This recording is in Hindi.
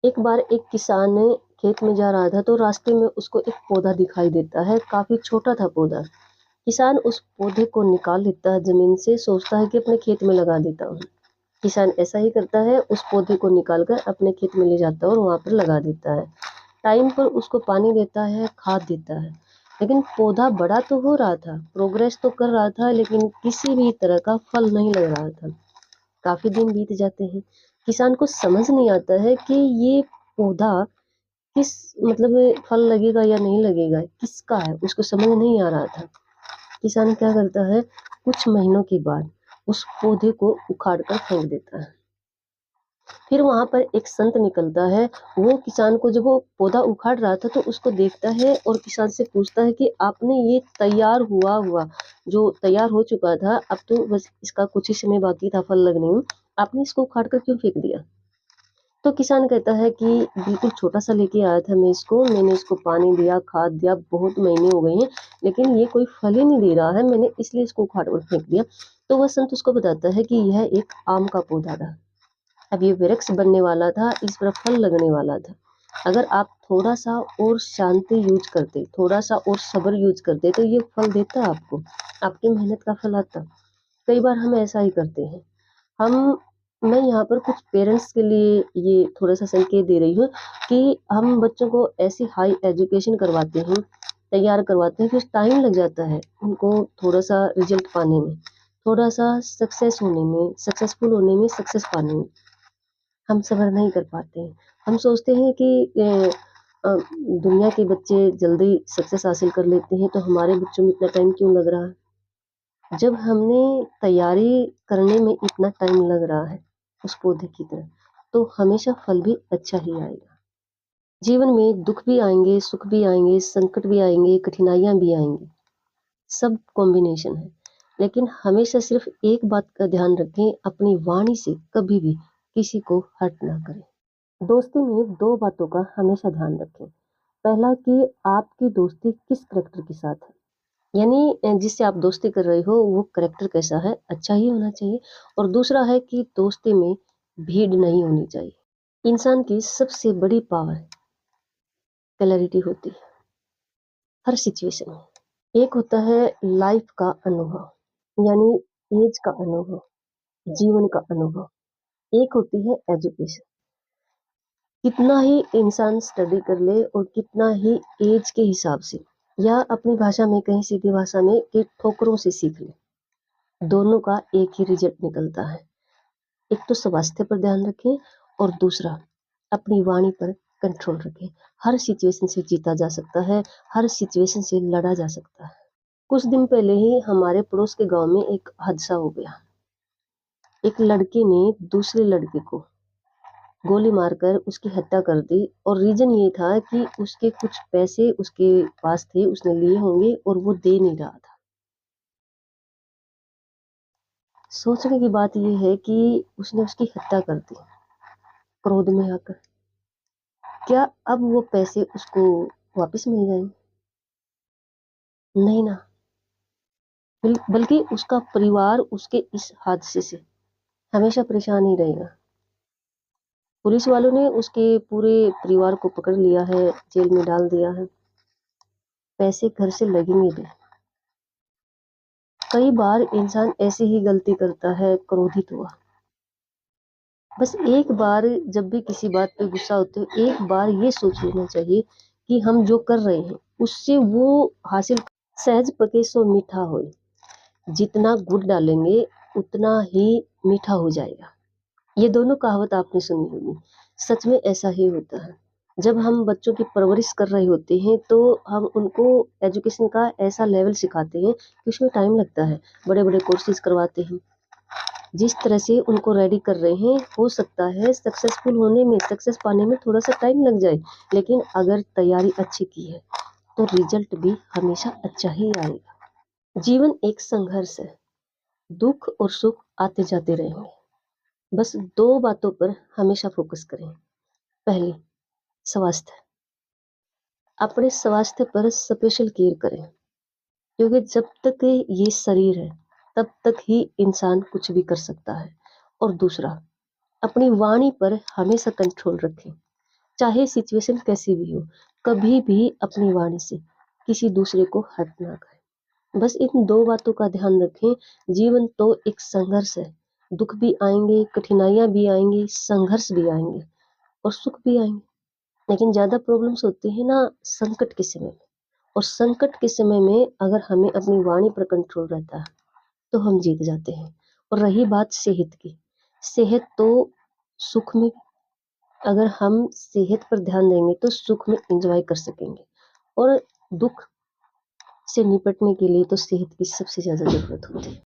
एक बार एक किसान खेत में जा रहा था तो रास्ते में उसको एक पौधा दिखाई देता है, काफी छोटा था पौधा। किसान उस पौधे को निकाल लेता है जमीन से, सोचता है कि अपने खेत में लगा देता हूँ। किसान ऐसा ही करता है, उस पौधे को निकाल कर अपने खेत में ले जाता है और वहां पर लगा देता है। टाइम पर उसको पानी देता है, खाद देता है, लेकिन पौधा बड़ा तो हो रहा था, प्रोग्रेस तो कर रहा था, लेकिन किसी भी तरह का फल नहीं लग रहा था। काफी दिन बीत जाते हैं। किसान को समझ नहीं आता है कि ये पौधा किस मतलब फल लगेगा या नहीं लगेगा, किसका है, उसको समझ नहीं आ रहा था। किसान क्या करता है, कुछ महीनों के बाद उस पौधे को उखाड़ कर फेंक देता है। फिर वहां पर एक संत निकलता है। वो किसान को, जब वो पौधा उखाड़ रहा था तो उसको देखता है और किसान से पूछता है कि आपने ये तैयार हुआ हुआ, जो तैयार हो चुका था, अब तो बस इसका कुछ ही समय बाकी था फल लगने में, आपने इसको उखाड़ कर क्यों फेंक दिया? तो किसान कहता है कि बिल्कुल छोटा सा लेके आया था मैं इसको, मैंने इसको पानी दिया, खाद दिया, बहुत महीने हो गए हैं, लेकिन ये कोई फल ही नहीं दे रहा है, मैंने इसलिए इसको उखाड़ कर फेंक दिया। तो वह संत उसको बताता है कि यह एक आम का पौधा था, अब ये वृक्ष बनने वाला था, इस पर फल लगने वाला था। अगर आप थोड़ा सा और शांति यूज करते, थोड़ा सा और सब्र यूज करते, तो ये फल देता आपको, आपकी मेहनत का फल आता। कई बार हम ऐसा ही करते हैं। हम मैं यहाँ पर कुछ पेरेंट्स के लिए ये थोड़ा सा संकेत दे रही हूँ कि हम बच्चों को ऐसी हाई एजुकेशन करवाते हैं, तैयार करवाते हैं, कुछ टाइम लग जाता है उनको थोड़ा सा रिजल्ट पाने में, थोड़ा सा सक्सेस होने में, सक्सेसफुल होने में, सक्सेस पाने में। हम सब्र नहीं कर पाते हैं। हम सोचते हैं कि दुनिया के बच्चे जल्दी सक्सेस हासिल कर लेते हैं, तो हमारे बच्चों में इतना टाइम क्यों लग रहा है? जब हमने तैयारी करने में इतना टाइम लग रहा है उस पौधे की तरह, तो हमेशा फल भी अच्छा ही आएगा। जीवन में दुख भी आएंगे, सुख भी आएंगे, संकट भी आएंगे, कठिनाइयां भी आएंगी, सब कॉम्बिनेशन है। लेकिन हमेशा सिर्फ एक बात का ध्यान रखें, अपनी वाणी से कभी भी किसी को हर्ट ना करें। दोस्ती में दो बातों का हमेशा ध्यान रखें। पहला कि आपकी दोस्ती किस करेक्टर के साथ है, यानी जिससे आप दोस्ती कर रहे हो वो करेक्टर कैसा है, अच्छा ही होना चाहिए। और दूसरा है कि दोस्ती में भीड़ नहीं होनी चाहिए। इंसान की सबसे बड़ी पावर क्लैरिटी होती है हर सिचुएशन में। एक होता है लाइफ का अनुभव, यानी एज का अनुभव, जीवन का अनुभव। एक होती है एजुकेशन। कितना ही इंसान स्टडी कर ले और कितना ही एज के हिसाब से या अपनी भाषा में कहीं सीधी भाषा में कि ठोकरों से सीख ले, दोनों का एक ही रिजल्ट निकलता है। एक तो स्वास्थ्य पर ध्यान रखें और दूसरा अपनी वाणी पर कंट्रोल रखें। हर सिचुएशन से जीता जा सकता है, हर सिचुएशन से लड़ा जा सकता है। कुछ दिन पहले ही हमारे पड़ोस के गांव में एक हादसा हो गया। एक लड़के ने दूसरे लड़के को गोली मारकर उसकी हत्या कर दी, और रीजन ये था कि उसके कुछ पैसे उसके पास थे, उसने लिए होंगे और वो दे नहीं रहा था। सोचने की बात ये है कि उसने उसकी हत्या कर दी क्रोध में आकर। क्या अब वो पैसे उसको वापस मिल जाएंगे? नहीं ना। बल्कि उसका परिवार उसके इस हादसे से हमेशा परेशान ही रहेगा। पुलिस वालों ने उसके पूरे परिवार को पकड़ लिया है, जेल में डाल दिया है। पैसे घर से लगेंगे भी। कई बार इंसान ऐसी ही गलती करता है, क्रोधित हुआ। बस एक बार जब भी किसी बात पे गुस्सा होते हो, एक बार ये सोच लेना चाहिए कि हम जो कर रहे हैं उससे वो हासिल। सहज पके सो मीठा होए, जितना गुड़ डालेंगे उतना ही मीठा हो जाएगा। ये दोनों कहावत आपने सुनी होगी। सच में ऐसा ही होता है। जब हम बच्चों की परवरिश कर रहे होते हैं तो हम उनको एजुकेशन का ऐसा लेवल सिखाते हैं कि उसमें टाइम लगता है, बड़े बड़े कोर्सेज करवाते हैं। जिस तरह से उनको रेडी कर रहे हैं, हो सकता है सक्सेसफुल होने में, सक्सेस पाने में थोड़ा सा टाइम लग जाए, लेकिन अगर तैयारी अच्छी की है तो रिजल्ट भी हमेशा अच्छा ही आएगा। जीवन एक संघर्ष है, दुख और सुख आते जाते रहेंगे। बस दो बातों पर हमेशा फोकस करें। पहली, स्वास्थ्य। अपने स्वास्थ्य पर स्पेशल केयर करें, क्योंकि जब तक ये शरीर है तब तक ही इंसान कुछ भी कर सकता है। और दूसरा, अपनी वाणी पर हमेशा कंट्रोल रखें। चाहे सिचुएशन कैसी भी हो, कभी भी अपनी वाणी से किसी दूसरे को हर्ट ना करें। बस इन 2 बातों का ध्यान रखें। जीवन तो एक संघर्ष है, दुःख भी आएँगे, कठिनाइयाँ भी आएँगी, संघर्ष भी आएँगे और सुख भी आएँगे। लेकिन ज़्यादा प्रॉब्लम्स होती हैं ना संकट के समय में, और संकट के समय में अगर हमें अपनी वाणी पर कंट्रोल रहता है, तो हम जीत जाते हैं। और रही बात सेहत की, सेहत तो सुख में, अगर हम सेहत पर ध्यान देंगे तो सुख में एन्जॉय कर सकेंगे, और दुःख से निपटने के लिए तो सेहत की सबसे ज़्यादा ज़रूरत होती है।